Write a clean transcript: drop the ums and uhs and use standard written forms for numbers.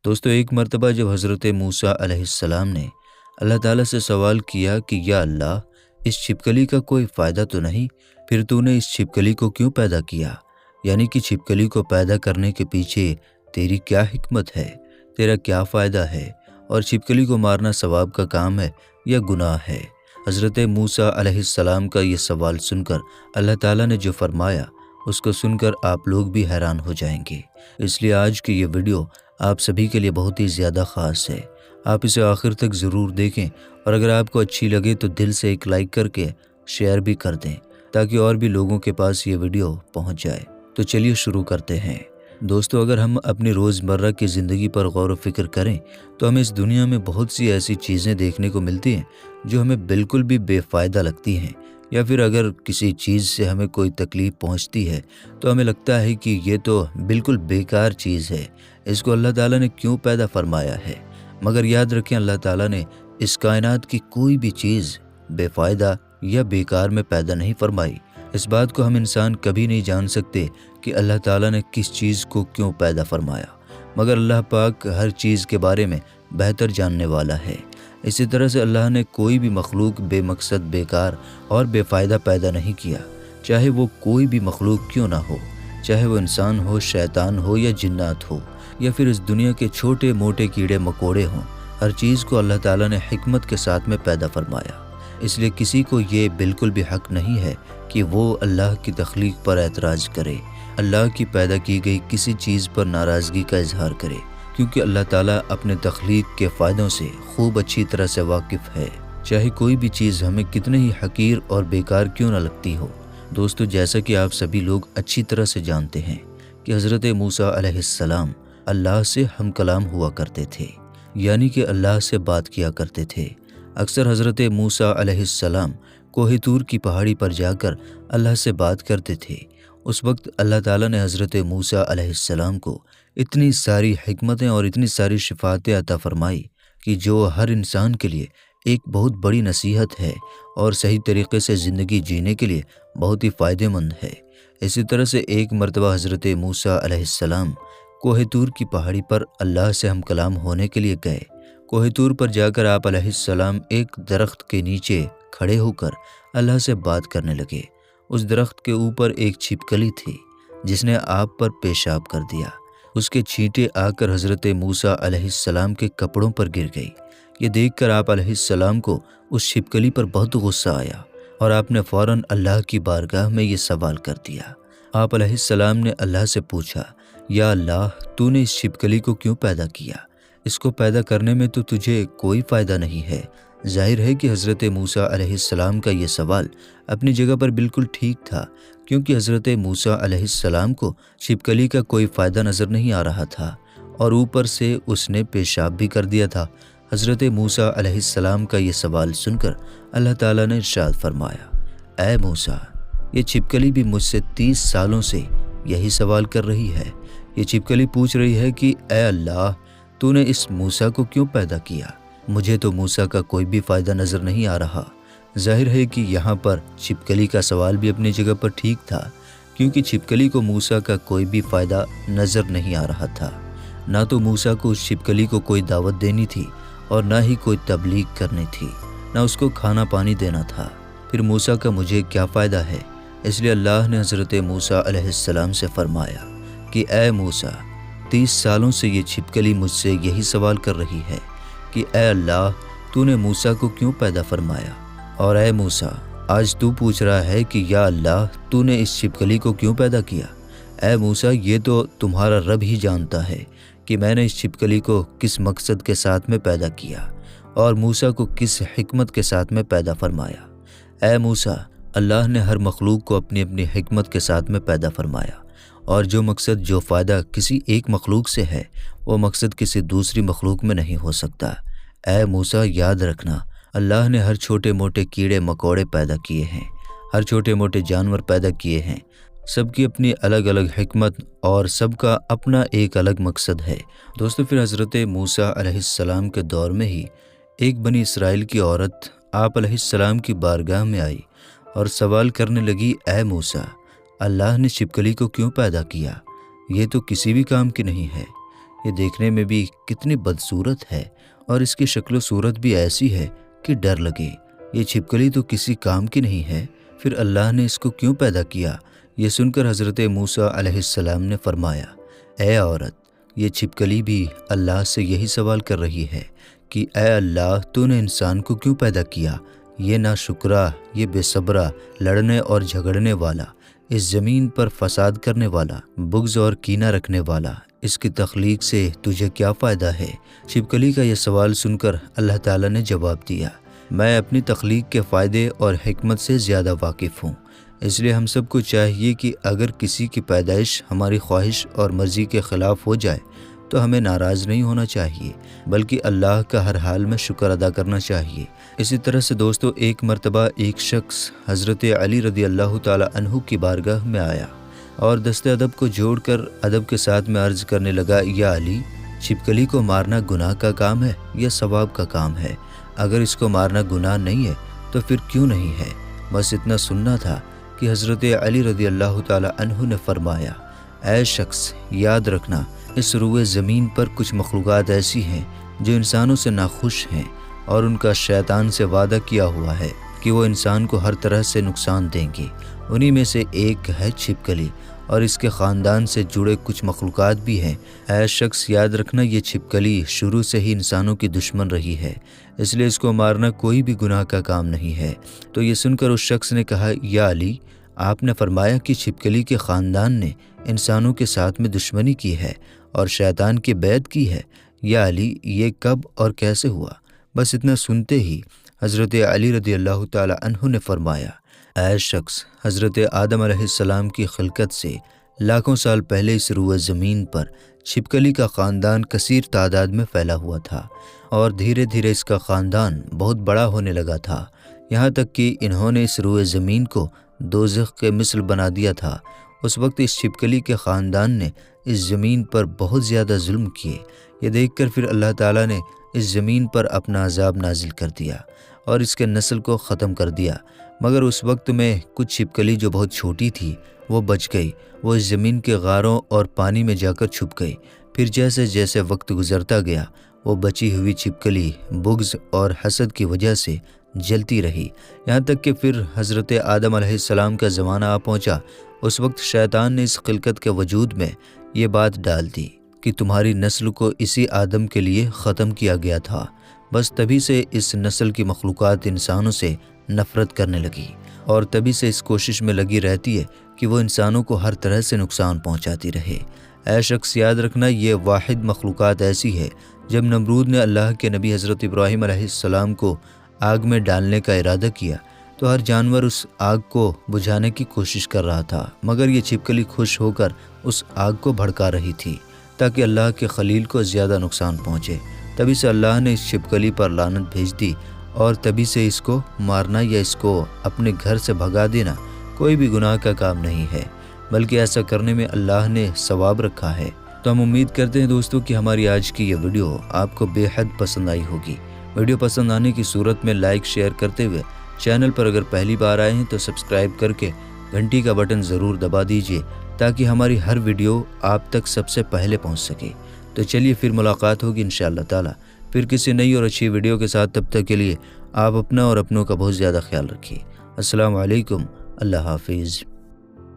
دوستو ایک مرتبہ جب حضرت موسیٰ علیہ السلام نے اللہ تعالیٰ سے سوال کیا کہ یا اللہ، اس چھپکلی کا کوئی فائدہ تو نہیں، پھر تو نے اس چھپکلی کو کیوں پیدا کیا؟ یعنی کہ چھپکلی کو پیدا کرنے کے پیچھے تیری کیا حکمت ہے، تیرا کیا فائدہ ہے، اور چھپکلی کو مارنا ثواب کا کام ہے یا گناہ ہے؟ حضرت موسیٰ علیہ السلام کا یہ سوال سن کر اللہ تعالیٰ نے جو فرمایا اس کو سن کر آپ لوگ بھی حیران ہو جائیں گے۔ اس لیے آج کی یہ ویڈیو آپ سبھی کے لیے بہت ہی زیادہ خاص ہے۔ آپ اسے آخر تک ضرور دیکھیں، اور اگر آپ کو اچھی لگے تو دل سے ایک لائک کر کے شیئر بھی کر دیں تاکہ اور بھی لوگوں کے پاس یہ ویڈیو پہنچ جائے۔ تو چلیے شروع کرتے ہیں۔ دوستو اگر ہم اپنی روزمرہ کی زندگی پر غور و فکر کریں تو ہمیں اس دنیا میں بہت سی ایسی چیزیں دیکھنے کو ملتی ہیں جو ہمیں بالکل بھی بے فائدہ لگتی ہیں، یا پھر اگر کسی چیز سے ہمیں کوئی تکلیف پہنچتی ہے تو ہمیں لگتا ہے کہ یہ تو بالکل بیکار چیز ہے، اس کو اللہ تعالیٰ نے کیوں پیدا فرمایا ہے۔ مگر یاد رکھیں، اللہ تعالیٰ نے اس کائنات کی کوئی بھی چیز بے فائدہ یا بیکار میں پیدا نہیں فرمائی۔ اس بات کو ہم انسان کبھی نہیں جان سکتے کہ اللہ تعالیٰ نے کس چیز کو کیوں پیدا فرمایا، مگر اللہ پاک ہر چیز کے بارے میں بہتر جاننے والا ہے۔ اسی طرح سے اللہ نے کوئی بھی مخلوق بے مقصد، بیکار اور بے فائدہ پیدا نہیں کیا، چاہے وہ کوئی بھی مخلوق کیوں نہ ہو، چاہے وہ انسان ہو، شیطان ہو یا جنات ہو، یا پھر اس دنیا کے چھوٹے موٹے کیڑے مکوڑے ہوں۔ ہر چیز کو اللہ تعالیٰ نے حکمت کے ساتھ میں پیدا فرمایا۔ اس لیے کسی کو یہ بالکل بھی حق نہیں ہے کہ وہ اللہ کی تخلیق پر اعتراض کرے، اللہ کی پیدا کی گئی کسی چیز پر ناراضگی کا اظہار کرے، کیونکہ اللہ تعالیٰ اپنے تخلیق کے فائدوں سے خوب اچھی طرح سے واقف ہے، چاہے کوئی بھی چیز ہمیں کتنے ہی حقیر اور بیکار کیوں نہ لگتی ہو۔ دوستو جیسا کہ آپ سبھی لوگ اچھی طرح سے جانتے ہیں کہ حضرت موسیٰ علیہ السلام اللہ سے ہم کلام ہوا کرتے تھے، یعنی کہ اللہ سے بات کیا کرتے تھے۔ اکثر حضرت موسیٰ علیہ السلام کوہ طور کی پہاڑی پر جا کر اللہ سے بات کرتے تھے۔ اس وقت اللہ تعالیٰ نے حضرت موسیٰ علیہ السلام کو اتنی ساری حکمتیں اور اتنی ساری شفاعتیں عطا فرمائی کہ جو ہر انسان کے لیے ایک بہت بڑی نصیحت ہے اور صحیح طریقے سے زندگی جینے کے لیے بہت ہی فائدہ مند ہے۔ اسی طرح سے ایک مرتبہ حضرت موسیٰ علیہ السلام کوہ طور کی پہاڑی پر اللہ سے ہم کلام ہونے کے لیے گئے۔ کوہ طور پر جا کر آپ علیہ السلام ایک درخت کے نیچے کھڑے ہو کر اللہ سے بات کرنے لگے۔ اس درخت کے اوپر ایک چھپکلی تھی جس نے آپ پر پیشاب کر دیا۔ اس کے چھینٹے آ کر حضرت موسیٰ علیہ السلام کے کپڑوں پر گر گئی۔ یہ دیکھ کر آپ علیہ السلام کو اس چھپکلی پر بہت غصہ آیا، اور آپ نے فوراً اللہ کی بارگاہ میں یہ سوال کر دیا۔ آپ علیہ السلام نے اللہ سے پوچھا، یا اللہ، تو نے اس چھپکلی کو کیوں پیدا کیا؟ اس کو پیدا کرنے میں تو تجھے کوئی فائدہ نہیں ہے۔ ظاہر ہے کہ حضرت موسیٰ علیہ السلام کا یہ سوال اپنی جگہ پر بالکل ٹھیک تھا، کیونکہ حضرت موسیٰ علیہ السلام کو چھپکلی کا کوئی فائدہ نظر نہیں آ رہا تھا، اور اوپر سے اس نے پیشاب بھی کر دیا تھا۔ حضرت موسیٰ علیہ السلام کا یہ سوال سن کر اللہ تعالیٰ نے ارشاد فرمایا، اے موسیٰ، یہ چھپکلی بھی مجھ سے 30 سالوں سے یہی سوال کر رہی ہے۔ یہ چھپکلی پوچھ رہی ہے کہ اے اللہ، تو نے اس موسیٰ کو کیوں پیدا کیا؟ مجھے تو موسیٰ کا کوئی بھی فائدہ نظر نہیں آ رہا۔ ظاہر ہے کہ یہاں پر چھپکلی کا سوال بھی اپنی جگہ پر ٹھیک تھا، کیونکہ چھپکلی کو موسیٰ کا کوئی بھی فائدہ نظر نہیں آ رہا تھا۔ نہ تو موسیٰ کو اس چھپکلی کو کوئی دعوت دینی تھی، اور نہ ہی کوئی تبلیغ کرنی تھی، نہ اس کو کھانا پانی دینا تھا۔ پھر موسیٰ کا مجھے کیا فائدہ ہے؟ اس لیے اللہ نے حضرت موسیٰ علیہ السلام سے فرمایا کہ اے موسیٰ، 30 سالوں سے یہ چھپکلی مجھ سے یہی سوال کر رہی ہے کہ اے اللہ، تو نے موسیٰ کو کیوں پیدا فرمایا؟ اور اے موسیٰ، آج تو پوچھ رہا ہے کہ یا اللہ، تو نے اس چھپکلی کو کیوں پیدا کیا؟ اے موسیٰ، یہ تو تمہارا رب ہی جانتا ہے کہ میں نے اس چھپکلی کو کس مقصد کے ساتھ میں پیدا کیا، اور موسیٰ کو کس حکمت کے ساتھ میں پیدا فرمایا۔ اے موسیٰ، اللہ نے ہر مخلوق کو اپنی اپنی حکمت کے ساتھ میں پیدا فرمایا، اور جو مقصد، جو فائدہ کسی ایک مخلوق سے ہے، وہ مقصد کسی دوسری مخلوق میں نہیں ہو سکتا۔ اے موسیٰ، یاد رکھنا، اللہ نے ہر چھوٹے موٹے کیڑے مکوڑے پیدا کیے ہیں، ہر چھوٹے موٹے جانور پیدا کیے ہیں، سب کی اپنی الگ الگ حکمت اور سب کا اپنا ایک الگ مقصد ہے۔ دوستو پھر حضرت موسیٰ علیہ السلام کے دور میں ہی ایک بنی اسرائیل کی عورت آپ علیہ السلام کی بارگاہ میں آئی اور سوال کرنے لگی، اے موسیٰ، اللہ نے چھپکلی کو کیوں پیدا کیا؟ یہ تو کسی بھی کام کی نہیں ہے۔ یہ دیکھنے میں بھی کتنی بدصورت ہے اور اس کی شکل و صورت بھی ایسی ہے کہ ڈر لگے۔ یہ چھپکلی تو کسی کام کی نہیں ہے، پھر اللہ نے اس کو کیوں پیدا کیا؟ یہ سن کر حضرت موسیٰ علیہ السلام نے فرمایا، اے عورت، یہ چھپکلی بھی اللہ سے یہی سوال کر رہی ہے کہ اے اللہ، تو نے انسان کو کیوں پیدا کیا؟ یہ ناشکرا، یہ بے صبرا، لڑنے اور جھگڑنے والا، اس زمین پر فساد کرنے والا، بغض اور کینہ رکھنے والا، اس کی تخلیق سے تجھے کیا فائدہ ہے؟ چھپکلی کا یہ سوال سن کر اللہ تعالیٰ نے جواب دیا، میں اپنی تخلیق کے فائدے اور حکمت سے زیادہ واقف ہوں، اس لیے ہم سب کو چاہیے کہ اگر کسی کی پیدائش ہماری خواہش اور مرضی کے خلاف ہو جائے تو ہمیں ناراض نہیں ہونا چاہیے، بلکہ اللہ کا ہر حال میں شکر ادا کرنا چاہیے۔ اسی طرح سے دوستو، ایک مرتبہ ایک شخص حضرت علی رضی اللہ تعالی عنہ کی بارگاہ میں آیا اور دست ادب کو جوڑ کر ادب کے ساتھ میں عرض کرنے لگا، یا علی، چھپکلی کو مارنا گناہ کا کام ہے یا ثواب کا کام ہے؟ اگر اس کو مارنا گناہ نہیں ہے تو پھر کیوں نہیں ہے؟ بس اتنا سننا تھا کہ حضرت علی رضی اللہ تعالی عنہ نے فرمایا، اے شخص، یاد رکھنا، اس روئے زمین پر کچھ مخلوقات ایسی ہیں جو انسانوں سے ناخوش ہیں اور ان کا شیطان سے وعدہ کیا ہوا ہے کہ وہ انسان کو ہر طرح سے نقصان دیں گے۔ انہی میں سے ایک ہے چھپکلی اور اس کے خاندان سے جڑے کچھ مخلوقات بھی ہیں۔ اے شخص، یاد رکھنا، یہ چھپکلی شروع سے ہی انسانوں کی دشمن رہی ہے، اس لیے اس کو مارنا کوئی بھی گناہ کا کام نہیں ہے۔ تو یہ سن کر اس شخص نے کہا، یا علی، آپ نے فرمایا کہ چھپکلی کے خاندان نے انسانوں کے ساتھ میں دشمنی کی ہے اور شیطان کی بیعت کی ہے، یا علی، یہ کب اور کیسے ہوا؟ بس اتنا سنتے ہی حضرت علی رضی اللہ تعالی عنہ نے فرمایا، اے شخص، حضرت آدم علیہ السلام کی خلقت سے لاکھوں سال پہلے اس روئے زمین پر چھپکلی کا خاندان کثیر تعداد میں پھیلا ہوا تھا اور دھیرے دھیرے اس کا خاندان بہت بڑا ہونے لگا تھا، یہاں تک کہ انہوں نے اس روئے زمین کو دوزخ کے مثل بنا دیا تھا۔ اس وقت اس چھپکلی کے خاندان نے اس زمین پر بہت زیادہ ظلم کیے۔ یہ دیکھ کر پھر اللہ تعالیٰ نے اس زمین پر اپنا عذاب نازل کر دیا اور اس کے نسل کو ختم کر دیا، مگر اس وقت میں کچھ چھپکلی جو بہت چھوٹی تھی وہ بچ گئی، وہ اس زمین کے غاروں اور پانی میں جا کر چھپ گئی۔ پھر جیسے جیسے وقت گزرتا گیا، وہ بچی ہوئی چھپکلی بغض اور حسد کی وجہ سے جلتی رہی، یہاں تک کہ پھر حضرت آدم علیہ السلام کا زمانہ آ پہنچا۔ اس وقت شیطان نے اس خلقت کے وجود میں یہ بات ڈال دی کہ تمہاری نسل کو اسی آدم کے لیے ختم کیا گیا تھا۔ بس تبھی سے اس نسل کی مخلوقات انسانوں سے نفرت کرنے لگی اور تبھی سے اس کوشش میں لگی رہتی ہے کہ وہ انسانوں کو ہر طرح سے نقصان پہنچاتی رہے۔ اے شخص، یاد رکھنا، یہ واحد مخلوقات ایسی ہے، جب نمرود نے اللہ کے نبی حضرت ابراہیم علیہ السلام کو آگ میں ڈالنے کا ارادہ کیا تو ہر جانور اس آگ کو بجھانے کی کوشش کر رہا تھا، مگر یہ چھپکلی خوش ہو کر اس آگ کو بھڑکا رہی تھی تاکہ اللہ کے خلیل کو زیادہ نقصان پہنچے۔ تبھی سے اللہ نے اس چھپکلی پر لعنت بھیج دی اور تبھی سے اس کو مارنا یا اس کو اپنے گھر سے بھگا دینا کوئی بھی گناہ کا کام نہیں ہے، بلکہ ایسا کرنے میں اللہ نے ثواب رکھا ہے۔ تو ہم امید کرتے ہیں دوستو کہ ہماری آج کی یہ ویڈیو آپ کو بے حد پسند آئی ہوگی۔ ویڈیو پسند آنے کی صورت میں لائک شیئر کرتے ہوئے چینل پر اگر پہلی بار آئے ہیں تو سبسکرائب کر کے گھنٹی کا بٹن ضرور دبا دیجئے تاکہ ہماری ہر ویڈیو آپ تک سب سے پہلے پہنچ سکے۔ تو چلیے پھر ملاقات ہوگی انشاءاللہ تعالی پھر کسی نئی اور اچھی ویڈیو کے ساتھ۔ تب تک کے لیے آپ اپنا اور اپنوں کا بہت زیادہ خیال رکھیے۔ السلام علیکم، اللہ حافظ۔